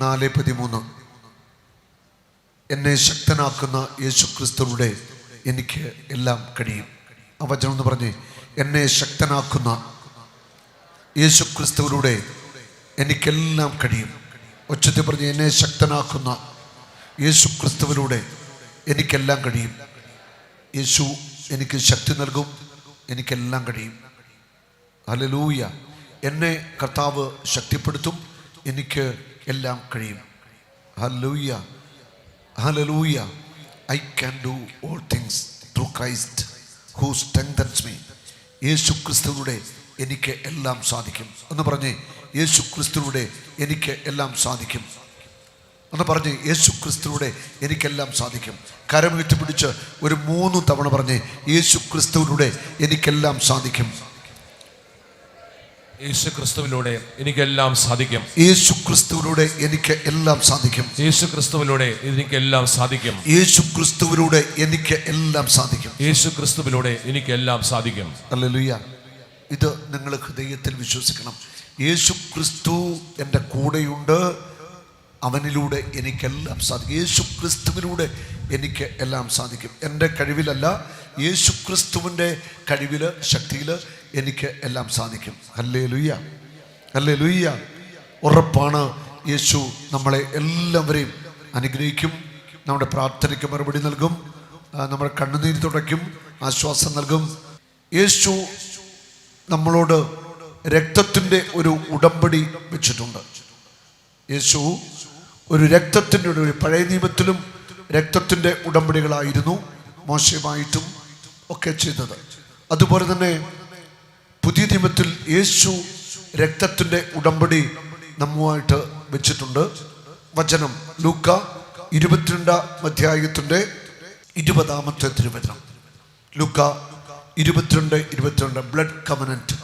4:13 എന്നെ ശക്തനാക്കുന്ന യേശുക്രിസ്തുവിലൂടെ എനിക്ക് എല്ലാം കഴിയും. ആ വചനം എന്ന് പറഞ്ഞേ, എന്നെ ശക്തനാക്കുന്ന യേശുക്രിസ്തുവിലൂടെ എനിക്കെല്ലാം കഴിയും. ഒച്ചത്തിൽ പറഞ്ഞ്, എന്നെ ശക്തനാക്കുന്ന യേശുക്രിസ്തുവിലൂടെ എനിക്കെല്ലാം കഴിയും. യേശു എനിക്ക് ശക്തി നൽകും, എനിക്കെല്ലാം കഴിയും. ഹല്ലേലൂയ. എന്നെ കർത്താവ് ശക്തിപ്പെടുത്തും, എനിക്ക് എല്ലാം കഴിയും. Hallelujah, hallelujah. I can do all things through Christ who strengthens me. യേശു ക്രിസ്തുവിലൂടെ എനിക്ക് എല്ലാം സാധിക്കും എന്ന് പറഞ്ഞേ, യേശു ക്രിസ്തുവിലൂടെ എനിക്ക് എല്ലാം സാധിക്കും എന്ന് പറഞ്ഞ്, യേശു ക്രിസ്തുവിലൂടെ എനിക്കെല്ലാം സാധിക്കും. കരമുയർത്തി പിടിച്ച് ഒരു 3 തവണ പറഞ്ഞ്, യേശു ക്രിസ്തുവിലൂടെ എനിക്കെല്ലാം സാധിക്കും. യേശു ക്രിസ്തുവിലൂടെ എനിക്കെല്ലാം സാധിക്കും. യേശു ക്രിസ്തുവിലൂടെ എനിക്ക് എല്ലാം സാധിക്കും. യേശു ക്രിസ്തുവിലൂടെ എനിക്കെല്ലാം സാധിക്കും. യേശു ക്രിസ്തുവിലൂടെ എനിക്ക് എല്ലാം സാധിക്കും. യേശു ക്രിസ്തുവിലൂടെ എനിക്കെല്ലാം സാധിക്കും. ഹല്ലേലൂയ. ഇത് നിങ്ങൾ ഹൃദയത്തിൽ വിശ്വസിക്കണം. യേശു ക്രിസ്തു എൻ്റെ കൂടെയുണ്ട്, അവനിലൂടെ എനിക്കെല്ലാം സാധിക്കും. യേശു ക്രിസ്തുവിലൂടെ എനിക്ക് എല്ലാം സാധിക്കും. എൻ്റെ കഴിവിലല്ല, യേശു ക്രിസ്തുവിൻ്റെ കഴിവിൽ, ശക്തിയിൽ എനിക്ക് എല്ലാം സാധിക്കും. Hallelujah, hallelujah. ഉറപ്പാണ്, യേശു നമ്മളെ എല്ലാവരെയും അനുഗ്രഹിക്കും, നമ്മുടെ പ്രാർത്ഥനയ്ക്ക് മറുപടി നൽകും, നമ്മുടെ കണ്ണുനീര് തുടയ്ക്കും, ആശ്വാസം നൽകും. യേശു നമ്മളോട് രക്തത്തിൻ്റെ ഒരു ഉടമ്പടി വെച്ചിട്ടുണ്ട്. യേശു ഒരു രക്തത്തിൻ്റെ, ഒരു പഴയ നിയമത്തിലും രക്തത്തിൻ്റെ ഉടമ്പടികളായിരുന്നു മോശയുമായിട്ടും ഒക്കെ ചെയ്തത്. അതുപോലെ തന്നെ പുതിയ നിയമത്തിൽ യേശു രക്തത്തിൻ്റെ ഉടമ്പടി നമ്മുമായിട്ട് വെച്ചിട്ടുണ്ട്. വചനം ലൂക്ക 22-ാം അധ്യായത്തിൻ്റെ 20-ാമത്തെ തിരുവചനം. ലൂക്ക 22:22 ബ്ലഡ് കവനന്റ്,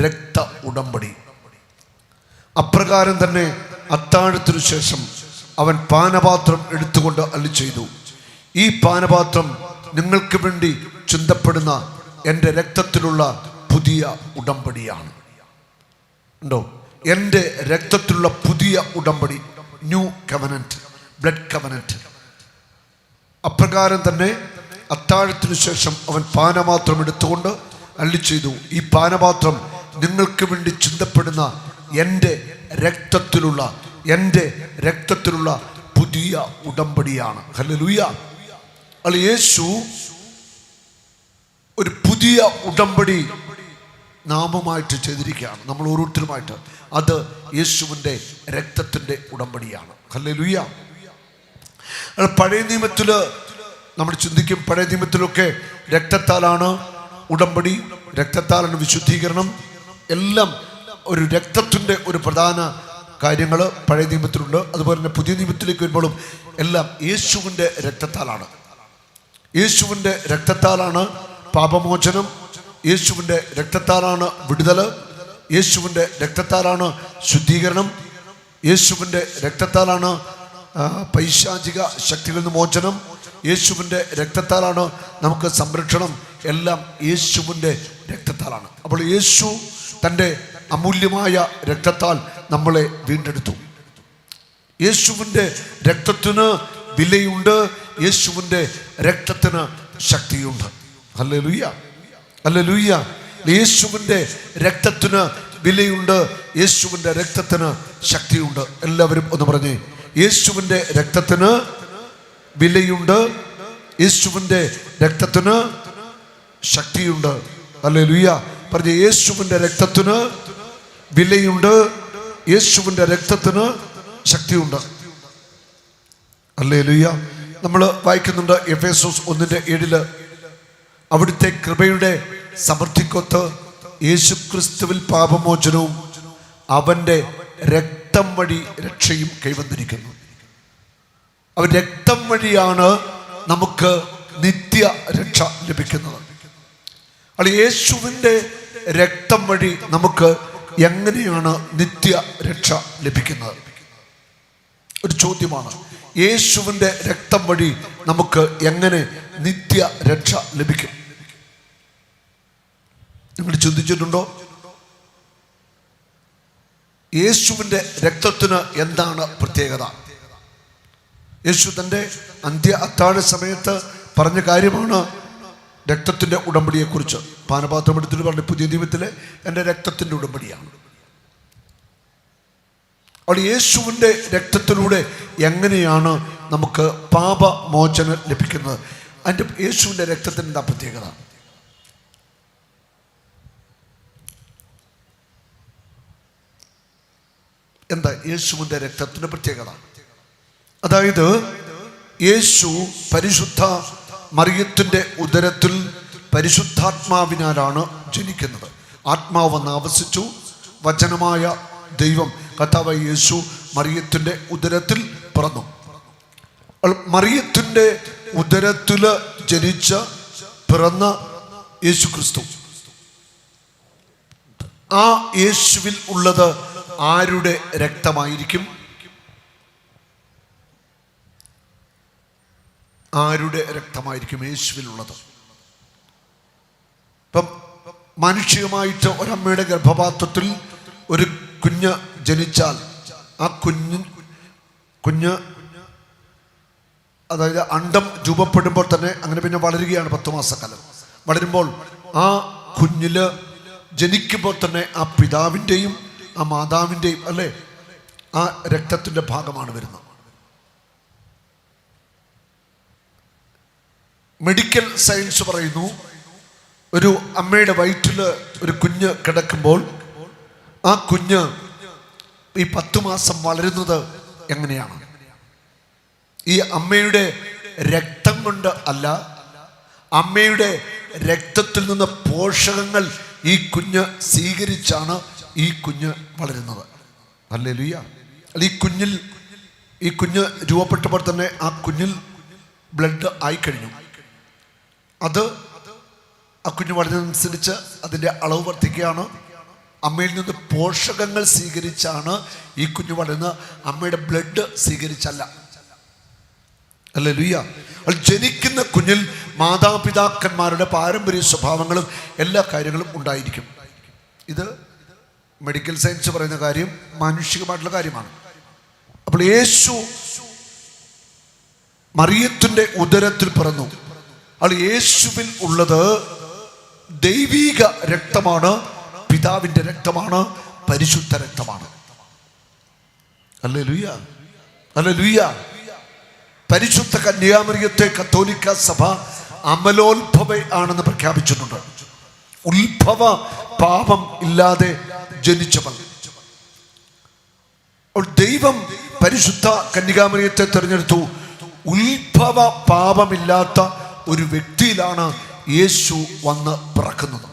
രക്ത ഉടമ്പടി. അപ്രകാരം തന്നെ അത്താഴത്തിനു ശേഷം അവൻ പാനപാത്രം എടുത്തുകൊണ്ട് അരുളിച്ചെയ്തു, ഈ പാനപാത്രം നിങ്ങൾക്ക് വേണ്ടി ചിന്തപ്പെടുന്ന എൻ്റെ രക്തത്തിലുള്ള പുതിയ ഉടമ്പടിയാണ്. ഉണ്ടോ? എൻ്റെ രക്തത്തിലുള്ള പുതിയ ഉടമ്പടി, ന്യൂ കവനന്റ്, ബ്ലഡ് കവനന്റ്. അപ്രകാരം തന്നെ അത്താഴത്തിനു ശേഷം അവൻ പാനപാത്രം എടുത്തുകൊണ്ട് അരുളിച്ചെയ്തു, ഈ പാനപാത്രം നിങ്ങൾക്ക് വേണ്ടി ചിന്തപ്പെടുന്ന എൻ്റെ രക്തത്തിലുള്ള പുതിയ ഉടമ്പടിയാണ്. ഹല്ലേലൂയ. അല്ല, യേശു ഒരു പുതിയ ഉടമ്പടി നാമമായിട്ട് ചെയ്തിരിക്കുകയാണ്, നമ്മൾ ഓരോരുത്തരുമായിട്ട്. അത് യേശുവിൻ്റെ രക്തത്തിൻ്റെ ഉടമ്പടിയാണ്. ഹല്ലേലൂയ. പഴയ നിയമത്തിൽ നമ്മൾ ചിന്തിക്കും, പഴയ നിയമത്തിലൊക്കെ രക്തത്താലാണ് ഉടമ്പടി, രക്തത്താലാണ് വിശുദ്ധീകരണം, എല്ലാം ഒരു രക്തത്തിൻ്റെ ഒരു പ്രധാന കാര്യങ്ങൾ പഴയ നിയമത്തിലുണ്ട്. അതുപോലെ തന്നെ പുതിയ നിയമത്തിലേക്ക് വരുമ്പോഴും എല്ലാം യേശുവിൻ്റെ രക്തത്താലാണ്. യേശുവിൻ്റെ രക്തത്താലാണ് പാപമോചനം, യേശുവിൻ്റെ രക്തത്താലാണ് വിടുതൽ, യേശുവിൻ്റെ രക്തത്താലാണ് ശുദ്ധീകരണം, യേശുവിൻ്റെ രക്തത്താലാണ് പൈശാചിക ശക്തികളിൽ നിന്ന് മോചനം, യേശുവിൻ്റെ രക്തത്താലാണ് നമുക്ക് സംരക്ഷണം. എല്ലാം യേശുവിൻ്റെ രക്തത്താലാണ്. അപ്പോൾ യേശു തൻ്റെ അമൂല്യമായ രക്തത്താൽ നമ്മളെ വീണ്ടെടുത്തു. യേശുവിൻ്റെ രക്തത്തിന് വിലയുണ്ട്, യേശുവിൻ്റെ രക്തത്തിന് ശക്തിയുണ്ട്. Hallelujah, hallelujah. യേശുവിൻ്റെ രക്തത്തിന് വിലയുണ്ട്, യേശുവിൻ്റെ രക്തത്തിന് ശക്തിയുണ്ട്. എല്ലാവരും ഒന്ന് പറഞ്ഞേ, യേശുവിൻ്റെ രക്തത്തിന് വിലയുണ്ട്, യേശുവിൻ്റെ രക്തത്തിന് ശക്തിയുണ്ട്. ഹല്ലേലൂയ. പറഞ്ഞേ, യേശുവിൻ്റെ രക്തത്തിന് വിലയുണ്ട്, യേശുവിൻ്റെ രക്തത്തിന് ശക്തിയുണ്ട്. ഹല്ലേലൂയ. നമ്മൾ വായിക്കുന്നുണ്ട് എഫേസോസ് 1:7, അവിടുത്തെ കൃപയുടെ സമൃദ്ധിക്കൊത്ത് യേശുക്രിസ്തുവിൽ പാപമോചനവും അവൻ്റെ രക്തം വഴി രക്ഷയും കൈവന്നിരിക്കുന്നു. അവൻ രക്തം വഴിയാണ് നമുക്ക് നിത്യ രക്ഷ ലഭിക്കുന്നത്. അല്ല, യേശുവിൻ്റെ രക്തം വഴി നമുക്ക് എങ്ങനെയാണ് നിത്യ രക്ഷ ലഭിക്കുന്നത്? ഒരു ചോദ്യമാണ്. യേശുവിൻ്റെ രക്തം വഴി നമുക്ക് എങ്ങനെ നിത്യ രക്ഷ ലഭിക്കും? നിങ്ങൾ ചിന്തിച്ചിട്ടുണ്ടോ? യേശുവിൻ്റെ രക്തത്തിന് എന്താണ് പ്രത്യേകത? യേശു തൻ്റെ അന്ത്യ അത്താഴ സമയത്ത് പറഞ്ഞ കാര്യമാണ് രക്തത്തിൻ്റെ ഉടമ്പടിയെക്കുറിച്ച്. പാനപാത്രം എടുത്തിട്ട് പറഞ്ഞ പുതിയ നിയമത്തിലെ എൻ്റെ രക്തത്തിൻ്റെ ഉടമ്പടിയാണ്. അപ്പോൾ യേശുവിൻ്റെ രക്തത്തിലൂടെ എങ്ങനെയാണ് നമുക്ക് പാപമോചനം ലഭിക്കുന്നത്? അതിൻ്റെ യേശുവിൻ്റെ രക്തത്തിന് എന്താ പ്രത്യേകത? എന്താ യേശുവിൻ്റെ രക്തത്തിൻ്റെ പ്രത്യേകത? അതായത് യേശു പരിശുദ്ധ മറിയത്തിൻ്റെ ഉദരത്തിൽ പരിശുദ്ധാത്മാവിനാലാണ് ജനിക്കുന്നത്. ആത്മാവ് വന്ന് ആവസിച്ചു. വചനമായ ദൈവം കർത്താവായ യേശു മറിയത്തിൻ്റെ ഉദരത്തിൽ പിറന്നു. മറിയത്തിൻ്റെ ഉദരത്തിൽ ജനിച്ച് പിറന്ന യേശു ക്രിസ്തു, ആ യേശുവിൽ ഉള്ളത് ആരുടെ രക്തമായിരിക്കും? ആരുടെ രക്തമായിരിക്കും യേശുവിലുള്ളത്? ഇപ്പം മാനുഷികമായിട്ട് ഒരമ്മയുടെ ഗർഭപാത്രത്തിൽ ഒരു കുഞ്ഞ് ജനിച്ചാൽ ആ കുഞ്ഞ് അതായത് അണ്ഡം രൂപപ്പെടുമ്പോൾ തന്നെ അങ്ങനെ പിന്നെ വളരുകയാണ് 10 മാസക്കാലം. വളരുമ്പോൾ ആ കുഞ്ഞില് ജനിക്കുമ്പോൾ തന്നെ ആ പിതാവിൻ്റെയും ആ മാതാവിൻ്റെയും അല്ലേ ആ രക്തത്തിൻ്റെ ഭാഗമാണ് വരുന്നത്. മെഡിക്കൽ സയൻസ് പറയുന്നു, ഒരു അമ്മയുടെ വയറ്റിൽ ഒരു കുഞ്ഞ് കിടക്കുമ്പോൾ ആ കുഞ്ഞ് ഈ 10 മാസം വളരുന്നത് എങ്ങനെയാണ്? ഈ അമ്മയുടെ രക്തം കൊണ്ട് അല്ല, അമ്മയുടെ രക്തത്തിൽ നിന്ന് പോഷകങ്ങൾ ഈ കുഞ്ഞ് സ്വീകരിച്ചാണ് ഈ കുഞ്ഞ് വളരുന്നത്. ഹല്ലേലൂയ. അല്ല, ഈ കുഞ്ഞ് രൂപപ്പെട്ടപ്പോൾ തന്നെ ആ കുഞ്ഞിൽ ബ്ലഡ് ആയിക്കഴിഞ്ഞു. അത് ആ കുഞ്ഞ് വളരുന്നതനുസരിച്ച് അതിൻ്റെ അളവ് വർദ്ധിക്കുകയാണ്. അമ്മയിൽ നിന്ന് പോഷകങ്ങൾ സ്വീകരിച്ചാണ് ഈ കുഞ്ഞ് വളരുന്നത്, അമ്മയുടെ ബ്ലഡ് സ്വീകരിച്ചല്ല. ഹല്ലേലൂയ. ജനിക്കുന്ന കുഞ്ഞിൽ മാതാപിതാക്കന്മാരുടെ പാരമ്പര്യ സ്വഭാവങ്ങളും എല്ലാ കാര്യങ്ങളും ഉണ്ടായിരിക്കും. ഇത് മെഡിക്കൽ സയൻസ് പറയുന്ന കാര്യം, മാനുഷികമായിട്ടുള്ള കാര്യമാണ്. അപ്പോൾ യേശു മറിയത്തിൻ്റെ ഉദരത്തിൽ പിറന്നു. അപ്പോൾ യേശുവിൽ ഉള്ളത് ദൈവിക രക്തമാണ്, പിതാവിൻ്റെ രക്തമാണ്, പരിശുദ്ധ രക്തമാണ്. Hallelujah, hallelujah. പരിശുദ്ധ കന്യാമറിയത്തെ കത്തോലിക്ക സഭ അമലോത്ഭവ ആണെന്ന് പ്രഖ്യാപിച്ചിട്ടുണ്ട്. ഉത്ഭവ പാപം ഇല്ലാതെ ജനിച്ചവൾ. ദൈവം പരിശുദ്ധ കന്യകാമറിയത്തെ തിരഞ്ഞെടുത്തു. ഉത്ഭവ പാപമില്ലാത്ത ഒരു വ്യക്തിയിലാണ് യേശു വന്ന് പിറക്കുന്നത്.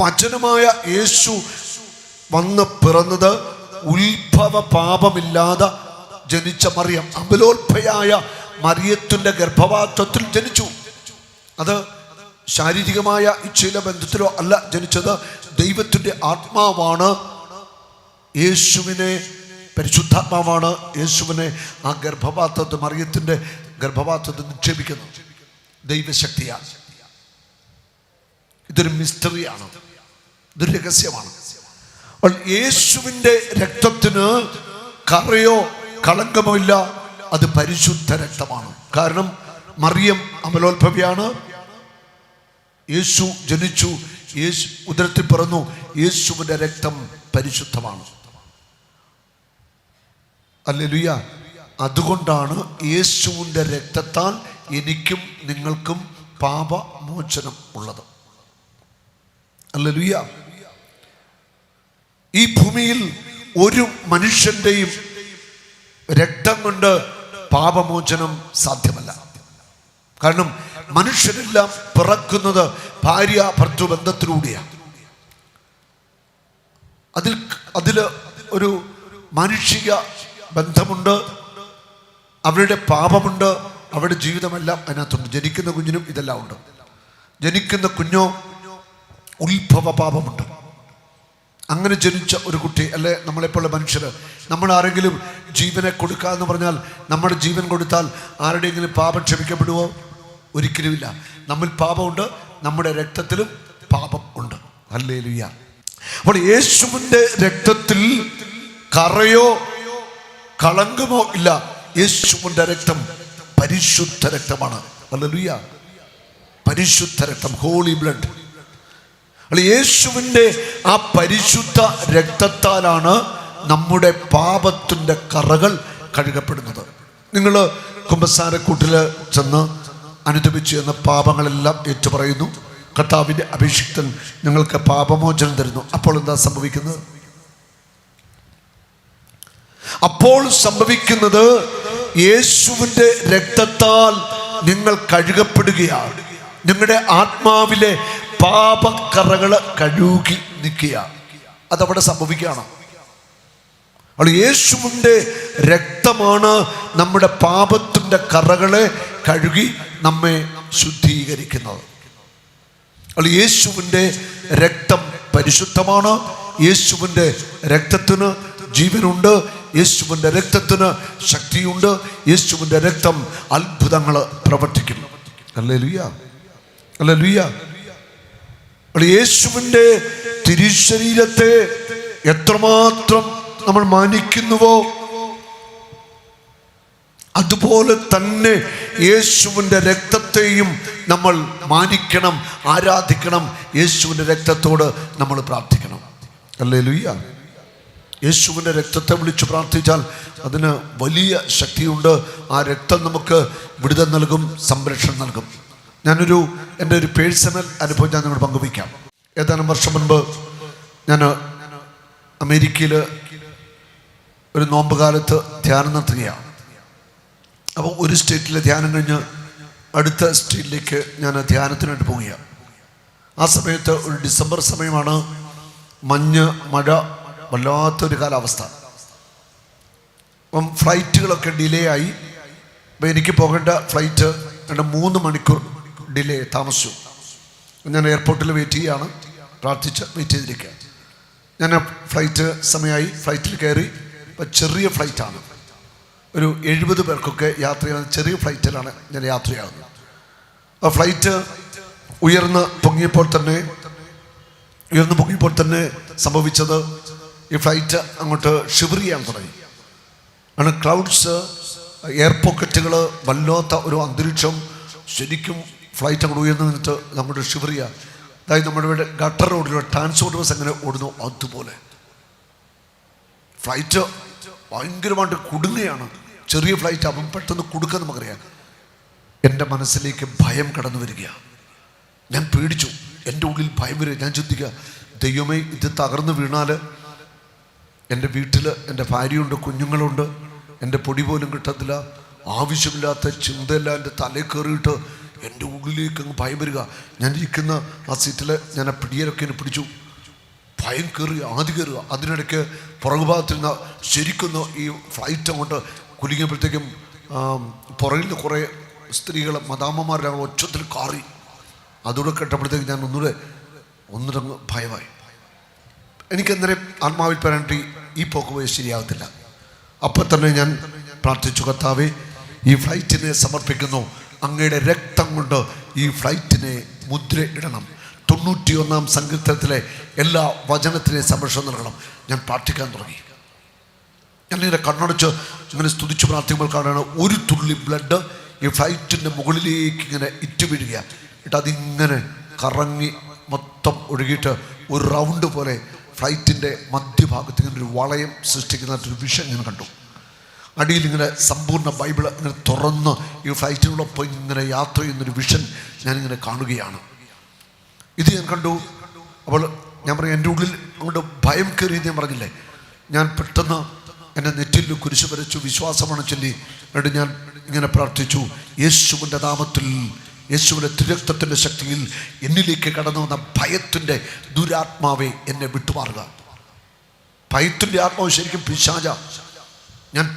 വചനമായ യേശു വന്ന് പിറന്നത് ഉത്ഭവ പാപമില്ലാതെ ജനിച്ച മറിയം, അമലോത്ഭയായ മറിയത്തിൻ്റെ ഗർഭപാത്രത്തിൽ ജനിച്ചു. അത് ശാരീരികമായ ഇച്ഛയിലെ ബന്ധത്തിലോ അല്ല ജനിച്ചത്. ദൈവത്തിൻ്റെ ആത്മാവാണ് യേശുവിനെ, പരിശുദ്ധാത്മാവാണ് യേശുവിനെ ആ ഗർഭപാത്രത്തിൽ, മറിയത്തിൻ്റെ ഗർഭപാത്രത്തിൽ നിക്ഷേപിക്കുന്നത്. ദൈവശക്തിയാണ്. ഇതൊരു മിസ്റ്ററിയാണ്, ഇതൊരു രഹസ്യമാണ്. യേശുവിൻ്റെ രക്തത്തിന് കറയോ കളങ്കമോ ഇല്ല, അത് പരിശുദ്ധ രക്തമാണ്. കാരണം മറിയം അമലോത്ഭവയാണ്. യേശു ജനിച്ചു, യേശു ഉദരത്തിൽ പിറന്നു. യേശുവിൻ്റെ രക്തം പരിശുദ്ധമാണ്. ഹല്ലേലൂയ. അതുകൊണ്ടാണ് യേശുവിൻ്റെ രക്തത്താൽ എനിക്കും നിങ്ങൾക്കും പാപമോചനം ഉള്ളത്. ഹല്ലേലൂയ. ഈ ഭൂമിയിൽ ഒരു മനുഷ്യൻ്റെയും രക്തം കൊണ്ട് പാപമോചനം സാധ്യമല്ല. കാരണം മനുഷ്യരെല്ലാം പിറക്കുന്നത് ഭാര്യ ഭർത്തൃബന്ധത്തിലൂടെയാണ്. അതിൽ ഒരു മാനുഷിക ബന്ധമുണ്ട്, അവരുടെ പാപമുണ്ട്, അവരുടെ ജീവിതമെല്ലാം അതിനകത്തുണ്ട്. ജനിക്കുന്ന കുഞ്ഞിനും ഇതെല്ലാം ഉണ്ട്. ജനിക്കുന്ന കുഞ്ഞോ ഉത്ഭവ പാപമുണ്ട്. അങ്ങനെ ജനിച്ച ഒരു കുട്ടി, അല്ലെ നമ്മളെപ്പോലുള്ള മനുഷ്യർ, നമ്മൾ ആരെങ്കിലും ജീവനെ കൊടുക്കുക എന്ന് പറഞ്ഞാൽ, നമ്മുടെ ജീവൻ കൊടുത്താൽ ആരുടെയെങ്കിലും പാപം ക്ഷമിക്കപ്പെടുവോ? ഒരിക്കലുമില്ല. നമ്മിൽ പാപമുണ്ട്, നമ്മുടെ രക്തത്തിലും പാപം ഉണ്ട്. ഹല്ലേലൂയ. അപ്പോൾ യേശുവിൻ്റെ രക്തത്തിൽ കറയോ കളങ്കമോ ഇല്ല. യേശുവിൻ്റെ രക്തം പരിശുദ്ധ രക്തമാണ്. ഹല്ലേലൂയ. പരിശുദ്ധ രക്തം, ഹോളി ബ്ലഡ്. യേശുവിൻ്റെ ആ പരിശുദ്ധ രക്തത്താലാണ് നമ്മുടെ പാപത്തിൻ്റെ കറകൾ കഴുകപ്പെടുന്നത്. നിങ്ങൾ കുമ്പസാരക്കൂട്ടിൽ ചെന്ന് അനുദപിച്ചു എന്ന പാപങ്ങളെല്ലാം ഏറ്റുപറയുന്നു. കർത്താവിൻ്റെ അഭിഷിക്തൻ നിങ്ങൾക്ക് പാപമോചനം തരുന്നു. അപ്പോൾ എന്താ സംഭവിക്കുന്നത്? അപ്പോൾ സംഭവിക്കുന്നത് യേശുവിൻ്റെ രക്തത്താൽ നിങ്ങൾ കഴുകപ്പെടുകയാണ്. നിങ്ങളുടെ ആത്മാവിലെ പാപക്കറകൾ കഴുകി നിൽക്കുക. അതവിടെ സംഭവിക്കുകയാണ്. യേശുവിൻ്റെ രക്തമാണ് നമ്മുടെ പാപത്തിൻ്റെ കറകളെ കഴുകി നമ്മെ ശുദ്ധീകരിക്കുന്നത്. യേശുവിൻ്റെ രക്തം പരിശുദ്ധമാണ്. യേശുവിൻ്റെ രക്തത്തിന് ജീവനുണ്ട്. യേശുവിൻ്റെ രക്തത്തിന് ശക്തിയുണ്ട്. യേശുവിൻ്റെ രക്തം അത്ഭുതങ്ങൾ പ്രവർത്തിക്കും. Hallelujah, hallelujah. യേശുവിൻ്റെ തിരുശരീരത്തെ എത്രമാത്രം നമ്മൾ മാനിക്കുന്നുവോ അതുപോലെ തന്നെ യേശുവിൻ്റെ രക്തത്തെയും നമ്മൾ മാനിക്കണം, ആരാധിക്കണം. യേശുവിൻ്റെ രക്തത്തോട് നമ്മൾ പ്രാർത്ഥിക്കണം. ഹല്ലേലൂയ. യേശുവിൻ്റെ രക്തത്തെ വിളിച്ച് പ്രാർത്ഥിച്ചാൽ അതിന് വലിയ ശക്തിയുണ്ട്. ആ രക്തം നമുക്ക് വിടുതൽ നൽകും, സംരക്ഷണം നൽകും. എൻ്റെ ഒരു പേഴ്സണൽ അനുഭവം ഞാൻ നിങ്ങളോട് പങ്കുവയ്ക്കാം. ഏതാനും വർഷം മുൻപ് ഞാൻ അമേരിക്കയിൽ ഒരു നോമ്പ് കാലത്ത് ധ്യാനം നടത്തുകയാണ്. അപ്പോൾ ഒരു സ്റ്റേറ്റിലെ ധ്യാനം കഴിഞ്ഞ് അടുത്ത സ്റ്റേറ്റിലേക്ക് ഞാൻ ധ്യാനത്തിനായിട്ട് പോവുകയാണ്. ആ സമയത്ത് ഒരു ഡിസംബർ സമയമാണ്. മഞ്ഞ്, മഴ, വല്ലാത്തൊരു കാലാവസ്ഥ. അപ്പം ഫ്ലൈറ്റുകളൊക്കെ ഡിലേ ആയി. അപ്പം എനിക്ക് പോകേണ്ട ഫ്ലൈറ്റ് 3 മണിക്കൂർ ഡിലേ, താമസിച്ചു. ഞാൻ എയർപോർട്ടിൽ വെയിറ്റ് ചെയ്യുകയാണ്, പ്രാർത്ഥിച്ച് വെയിറ്റ് ചെയ്തിരിക്കുക. ഞാൻ ഫ്ലൈറ്റ് സമയമായി, ഫ്ലൈറ്റിൽ കയറി. ഇപ്പം ചെറിയ ഫ്ലൈറ്റാണ്, ഒരു 70 പേർക്കൊക്കെ യാത്ര ചെയ്യുന്ന ചെറിയ ഫ്ലൈറ്റിലാണ് ഞാൻ യാത്രയാകുന്നത്. ആ ഫ്ലൈറ്റ് ഉയർന്ന് പൊങ്ങിയപ്പോൾ തന്നെ സംഭവിച്ചത് ഈ ഫ്ലൈറ്റ് അങ്ങോട്ട് ഷിവർ ചെയ്യാൻ തുടങ്ങി. ആണ് ക്ലൗഡ്സ്, എയർ പോക്കറ്റുകൾ, വല്ലാത്ത ഒരു അന്തരീക്ഷം. ശരിക്കും ഫ്ലൈറ്റ് അങ്ങോട്ട് ഉയർന്നു നിന്നിട്ട് അങ്ങോട്ട് ഷിവർ ചെയ്യുക. അതായത് നമ്മുടെ ഇവിടെ ഗട്ടർ റോഡിലൂടെ ട്രാൻസ്പോർട്ട് ബസ് എങ്ങനെ ഓടുന്നു അതുപോലെ ഫ്ലൈറ്റ് ഭയങ്കരമായിട്ട് കുടുങ്ങുകയാണ്. ചെറിയ ഫ്ലൈറ്റ് അപ്പം പെട്ടെന്ന് കുടുക്കാൻ നമുക്കറിയാം. എൻ്റെ മനസ്സിലേക്ക് ഭയം കടന്നു വരികയാണ്. ഞാൻ പേടിച്ചു. എൻ്റെ ഉള്ളിൽ ഭയം വരിക. ഞാൻ ചിന്തിക്കുക, ദൈവമേ, ഇത് തകർന്നു വീണാൽ എൻ്റെ വീട്ടിൽ എൻ്റെ ഭാര്യയുണ്ട്, കുഞ്ഞുങ്ങളുണ്ട്, എൻ്റെ പൊടി പോലും കിട്ടത്തില്ല. ആവശ്യമില്ലാത്ത ചിന്തയെല്ലാം എൻ്റെ തലയിൽ കയറിയിട്ട് എൻ്റെ ഉള്ളിലേക്ക് അങ്ങ് ഭയം വരിക. ഞാൻ ഇരിക്കുന്ന ആ സീറ്റിൽ ഞാൻ ആ പിടിയലൊക്കെ എന്നെ പിടിച്ചു. ഭയം കയറുക, ആദ്യം കയറുക. അതിനിടയ്ക്ക് പുറകുഭാഗത്തിരുന്ന ശരിക്കൊന്ന് ഈ ഫ്ലൈറ്റ് അങ്ങോട്ട് കുലുങ്ങിയപ്പോഴത്തേക്കും പുറകിൽ നിന്ന് കുറേ സ്ത്രീകൾ, മദാമ്മമാരുടെ ഒച്ചത്തിൽ കാറി. അതുകൂടെ കേട്ടപ്പോഴത്തേക്ക് ഞാൻ ഒന്നുകൂടെ ഭയമായി. എനിക്കെന്നേരം ആത്മാവിൽ പറയാനായിട്ട് ഈ പോക്ക് പോയി ശരിയാകത്തില്ല. അപ്പം തന്നെ ഞാൻ പ്രാർത്ഥിച്ചു, കർത്താവേ, ഈ ഫ്ലൈറ്റിനെ സമർപ്പിക്കുന്നു. അങ്ങയുടെ രക്തം കൊണ്ട് ഈ ഫ്ലൈറ്റിനെ മുദ്ര ഇടണം. 91-ാം സങ്കീർത്തനത്തിലെ എല്ലാ വചനത്തിനെ സംരക്ഷണം നൽകണം. ഞാൻ പ്രാർത്ഥിക്കാൻ തുടങ്ങി. ഞാനിങ്ങനെ കണ്ണടച്ച് ഇങ്ങനെ സ്തുതിച്ച് പ്രാർത്ഥിക്കുമ്പോൾ കാണുകയാണ് ഒരു തുള്ളി ബ്ലഡ് ഈ ഫ്ലൈറ്റിൻ്റെ മുകളിലേക്ക് ഇങ്ങനെ ഇറ്റുവീഴുക. എന്നിട്ട് അതിങ്ങനെ കറങ്ങി മൊത്തം ഒഴുകിയിട്ട് ഒരു റൗണ്ട് പോലെ ഫ്ലൈറ്റിൻ്റെ മധ്യഭാഗത്ത് ഇങ്ങനെ ഒരു വളയം സൃഷ്ടിക്കുന്നതായിട്ടൊരു വിഷൻ ഞാൻ കണ്ടു. അടിയിൽ ഇങ്ങനെ സമ്പൂർണ്ണ ബൈബിൾ ഇങ്ങനെ തുറന്ന് ഈ ഫ്ലൈറ്റിനോടൊപ്പം ഇങ്ങനെ യാത്ര ചെയ്യുന്നൊരു വിഷൻ ഞാനിങ്ങനെ കാണുകയാണ്. ഇത് ഞാൻ കണ്ടു. അപ്പോൾ ഞാൻ പറയും, എൻ്റെ ഉള്ളിൽ അങ്ങോട്ട് ഭയം കയറിയെന്ന് ഞാൻ പറഞ്ഞില്ലേ. ഞാൻ പെട്ടെന്ന് എൻ്റെ നെറ്റിൽ കുരിശ് വരച്ചു, വിശ്വാസമാണ് ചൊല്ലി. എന്നിട്ട് ഞാൻ ഇങ്ങനെ പ്രാർത്ഥിച്ചു, യേശുവിൻ്റെ നാമത്തിൽ, യേശുവിൻ്റെ തിരുരക്തത്തിൻ്റെ ശക്തിയിൽ എന്നിലേക്ക് കടന്നു വന്ന ഭയത്തിൻ്റെ ദുരാത്മാവെ എന്നെ വിട്ടുമാറുക. ഭയത്തിൻ്റെ ആത്മാവ് ശരിക്കും പിശാചാ. ഞാൻ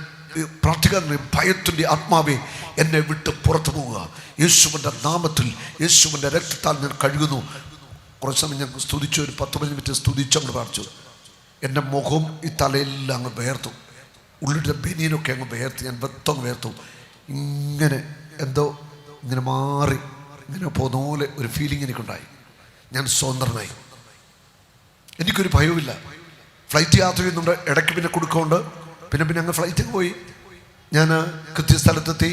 പ്രാർത്ഥിക്കാൻ, ഭയത്തിൻ്റെ ആത്മാവെ എന്നെ വിട്ട് പുറത്തു പോവുക. യേശുവിൻ്റെ നാമത്തിൽ, യേശുവിൻ്റെ രക്തത്താൽ ഞാൻ കഴുകുന്നു. കുറച്ച് സമയം ഞാൻ സ്തുതിച്ചു, ഒരു 10-15 മിനിറ്റ് സ്തുതിച്ച് അങ്ങ് പ്രാർത്ഥിച്ചു. എൻ്റെ മുഖവും ഈ തലയെല്ലാം അങ്ങ് വേർത്തു. ഉള്ളിൻ്റെ ബനിയനൊക്കെ അങ്ങ് വേർത്ത്, ഞാൻ വെത്തം വേർത്തു. ഇങ്ങനെ എന്തോ ഇങ്ങനെ മാറി ഇങ്ങനെ പോകുന്ന പോലെ ഒരു ഫീലിംഗ് എനിക്കുണ്ടായി. ഞാൻ സ്വതന്ത്രനായി. എനിക്കൊരു ഭയവുമില്ല. ഫ്ലൈറ്റ് യാത്ര ചെയ്യുന്നുണ്ട്, ഇടയ്ക്ക് പിന്നെ കുടുക്കമുണ്ട്. പിന്നെ അങ്ങ് ഫ്ലൈറ്റിൽ പോയി ഞാൻ കൃത്യസ്ഥലത്തെത്തി.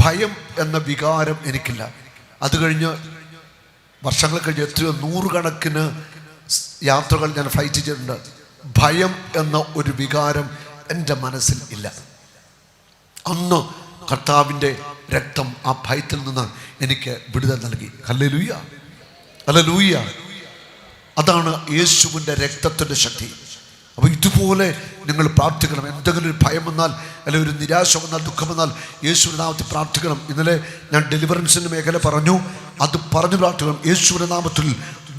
ഭയം എന്ന വികാരം എനിക്കില്ല. അത് കഴിഞ്ഞ് വർഷങ്ങൾ കഴിഞ്ഞ് എത്രയോ നൂറുകണക്കിന് യാത്രകൾ ഞാൻ ഫ്ലൈറ്റ് ചെയ്തിട്ടുണ്ട്. ഭയം എന്ന ഒരു വികാരം എൻ്റെ മനസ്സിൽ ഇല്ല. അന്ന് കർത്താവിൻ്റെ രക്തം ആ ഭയത്തിൽ നിന്ന് എനിക്ക് വിടുതൽ നൽകി. Hallelujah, hallelujah. അതാണ് യേശുവിൻ്റെ രക്തത്തിൻ്റെ ശക്തി. അപ്പോൾ ഇതുപോലെ നിങ്ങൾ പ്രാർത്ഥിക്കണം. എന്തെങ്കിലും ഒരു ഭയം വന്നാൽ, അല്ലെങ്കിൽ ഒരു നിരാശ വന്നാൽ, ദുഃഖം വന്നാൽ യേശുവിൻ്റെ നാമത്തിൽ പ്രാർത്ഥിക്കണം. ഇന്നലെ ഞാൻ ഡെലിവറൻസിൻ്റെ മേഖല പറഞ്ഞു, അത് പറഞ്ഞു പ്രാർത്ഥിക്കണം. യേശുവിൻ്റെ നാമത്തിൽ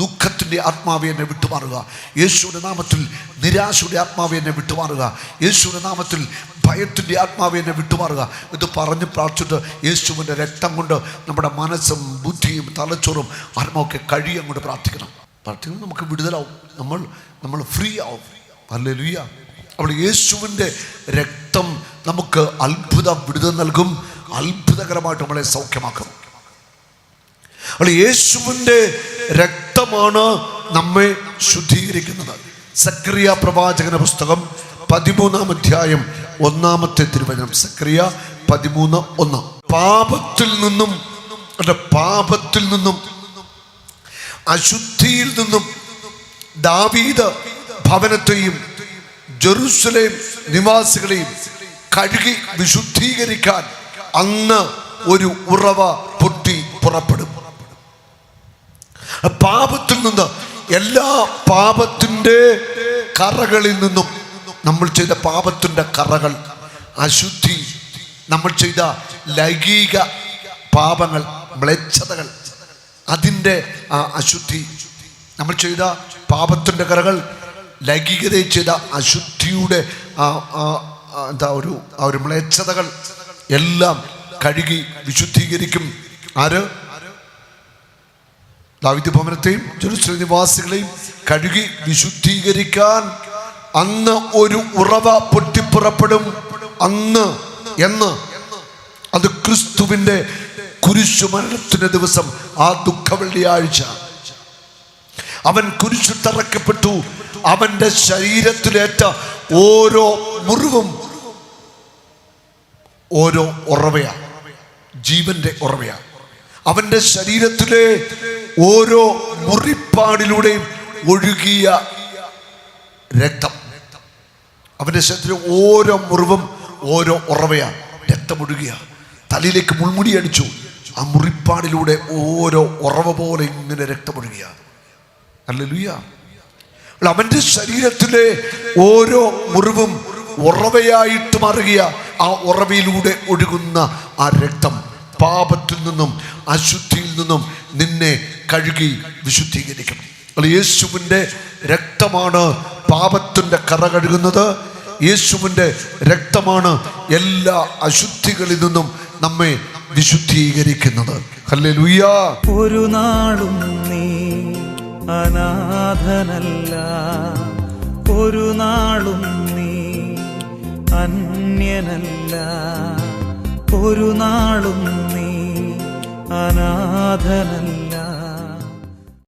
ദുഃഖത്തിൻ്റെ ആത്മാവെ എന്നെ വിട്ടുമാറുക. യേശുവിൻ്റെ നാമത്തിൽ നിരാശയുടെ ആത്മാവെ എന്നെ വിട്ടുമാറുക. യേശുവിൻ്റെ നാമത്തിൽ ഭയത്തിൻ്റെ ആത്മാവെ എന്നെ വിട്ടുമാറുക. ഇത് പറഞ്ഞ് പ്രാർത്ഥിച്ചിട്ട് യേശുവിൻ്റെ രക്തം കൊണ്ട് നമ്മുടെ മനസ്സും ബുദ്ധിയും തലച്ചോറും ആത്മാവൊക്കെ അങ്ങോട്ട് പ്രാർത്ഥിക്കണം. നമുക്ക് വിടുതലാവും, നമ്മൾ ഫ്രീ ആവും. ഹല്ലേലൂയ. അപ്പോൾ യേശുവിൻ്റെ രക്തം നമുക്ക് അത്ഭുത വിടുതൽ നൽകും, അത്ഭുതകരമായിട്ട് നമ്മളെ സൗഖ്യമാക്കും. അപ്പോൾ യേശുവിൻ്റെ രക്തമാണ് നമ്മെ ശുദ്ധീകരിക്കുന്നത്. സക്രിയ പ്രവാചകന്റെ പുസ്തകം 13-ാം അധ്യായം 1-ാമത്തെ തിരുവചനം. സക്രിയ 13:1. പാപത്തിൽ നിന്നും അശുദ്ധിയിൽ നിന്നും ദാവീദ് ഭവനത്തെയും ജെറുസലേം നിവാസികളെയും കഴുകി വിശുദ്ധീകരിക്കാൻ അന്ന് ഒരു ഉറവ പൊട്ടി പുറപ്പെടും. പാപത്തിൽ നിന്ന്, എല്ലാ പാപത്തിൻ്റെ കറകളിൽ നിന്നും, നമ്മൾ ചെയ്ത പാപത്തിൻ്റെ കറകൾ, അശുദ്ധി, നമ്മൾ ചെയ്ത ലൈംഗിക പാപങ്ങൾ, മ്ലേച്ഛതകൾ, അതിൻ്റെ അശുദ്ധി, നമ്മൾ ചെയ്ത പാപത്തിൻ്റെ കറകൾ, ലൈംഗികതയിൽ ചെയ്ത അശുദ്ധിയുടെ ഒരു മ്ലേച്ഛതകൾ എല്ലാം കഴുകി വിശുദ്ധീകരിക്കും. ആര്? ദാവീദ് ഭവനത്തെയും ജെറുസലേം നിവാസികളെയും കഴുകി വിശുദ്ധീകരിക്കാൻ അന്ന് ഒരു ഉറവ പൊട്ടിപ്പുറപ്പെടും. എന്ന് അത് ക്രിസ്തുവിൻ്റെ കുരിശുമരണത്തിന്റെ ദിവസം, ആ ദുഃഖ വെള്ളിയാഴ്ച അവൻ കുരിശിൽ തറക്കപ്പെട്ടു. അവന്റെ ശരീരത്തിലേറ്റ ഓരോ മുറിവും ഓരോ ഉറവയാ, ജീവന്റെ ഉറവയാ. അവന്റെ ശരീരത്തിലെ ഓരോ മുറിപ്പാടിലൂടെയും ഒഴുകിയ രക്തം, അവന്റെ ശരീരത്തിലെ ഓരോ മുറിവും ഓരോ ഉറവയാ, രക്തമൊഴുകിയ. തലയിലേക്ക് മുൾമുടി അടിച്ചു, ആ മുറിപ്പാടിലൂടെ ഓരോ ഉറവ പോലെ ഇങ്ങനെ രക്തമൊഴുകിയ. ഹല്ലേലൂയ. അവന്റെ ശരീരത്തിലെ ഓരോ മുറിവും ഉറവയായിട്ട് മാറുക. ആ ഉറവയിലൂടെ ഒഴുകുന്ന ആ രക്തം പാപത്തിൽ നിന്നും അശുദ്ധിയിൽ നിന്നും നിന്നെ കഴുകി വിശുദ്ധീകരിക്കും. യേശുവിൻ്റെ രക്തമാണ് പാപത്തിൻ്റെ കറ കഴുകുന്നത്. യേശുവിൻ്റെ രക്തമാണ് എല്ലാ അശുദ്ധികളിൽ നിന്നും നമ്മെ വിശുദ്ധീകരിക്കുന്നത്. ഹല്ലേലൂയ. ഒരു നാളും നീ അനാഥനല്ല, ഒരു നാളും നീ അന്യനല്ല, ഒരു നാളും നീ അനാഥനല്ല.